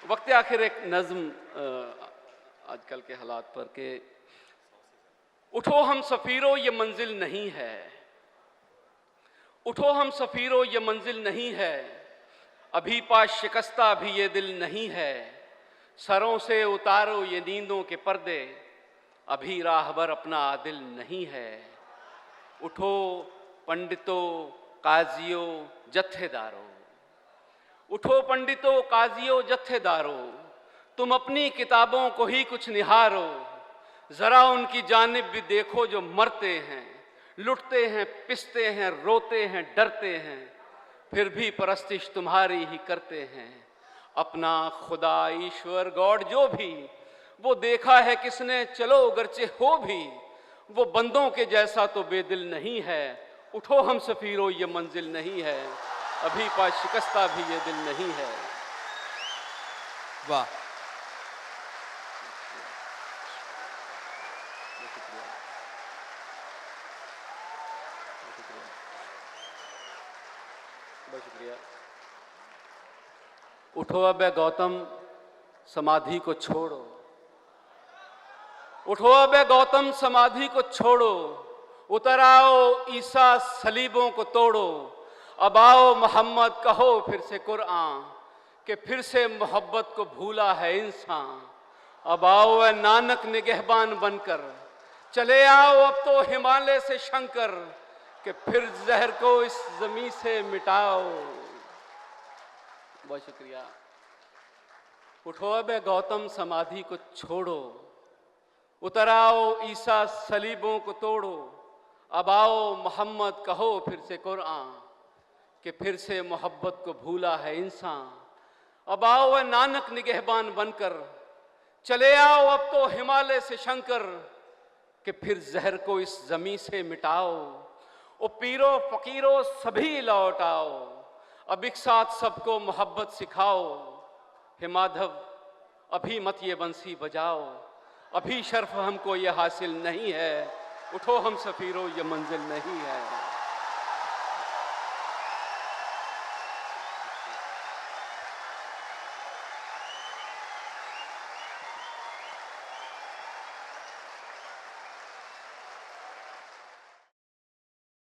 वक्त आखिर एक नज्म आजकल के हालात पर के उठो हम सफ़ीरों ये मंजिल नहीं है, उठो हम सफ़ीरों ये मंजिल नहीं है, अभी पास शिकस्ता भी ये दिल नहीं है, सरों से उतारो ये नींदों के पर्दे, अभी राहबर अपना आदिल नहीं है। उठो पंडितों काजियों जत्थेदारों, उठो पंडितों काजियों जत्थेदारों, तुम अपनी किताबों को ही कुछ निहारो, जरा उनकी जानिब भी देखो जो मरते हैं, लुटते हैं, पिसते हैं, रोते हैं, डरते हैं, फिर भी परस्तिश तुम्हारी ही करते हैं। अपना खुदा ईश्वर गॉड जो भी वो देखा है किसने, चलो गरचे हो भी वो बंदों के जैसा तो बेदिल नहीं है। उठो हम सफ़ीरों ये मंजिल नहीं है, अभी पास शिकस्ता भी ये दिल नहीं है। वाह, बहुत शुक्रिया। उठो अब ए गौतम समाधि को छोड़ो, उठो अब ए गौतम समाधि को छोड़ो, उतर आओ ईसा सलीबों को तोड़ो, अब आओ मोहम्मद कहो फिर से कुरान कि फिर से मोहब्बत को भूला है इंसान। अब आओ ए नानक निगहबान बनकर, चले आओ अब तो हिमालय से शंकर कि फिर जहर को इस जमीन से मिटाओ। बहुत शुक्रिया। उठो अब ए गौतम समाधि को छोड़ो, उतर आओ ईसा सलीबों को तोड़ो, अब आओ मोहम्मद कहो फिर से कुरान कि फिर से मोहब्बत को भूला है इंसान। अब आओ ए नानक निगहबान बनकर, चले आओ अब तो हिमालय से शंकर कि फिर जहर को इस जमीन से मिटाओ। ओ पीरो फकीरों सभी लौट आओ, अब एक साथ सबको मोहब्बत सिखाओ। हे माधव अभी मत ये बंसी बजाओ, अभी शर्फ हमको ये हासिल नहीं है। उठो हम सफ़ीरों ये मंजिल नहीं है।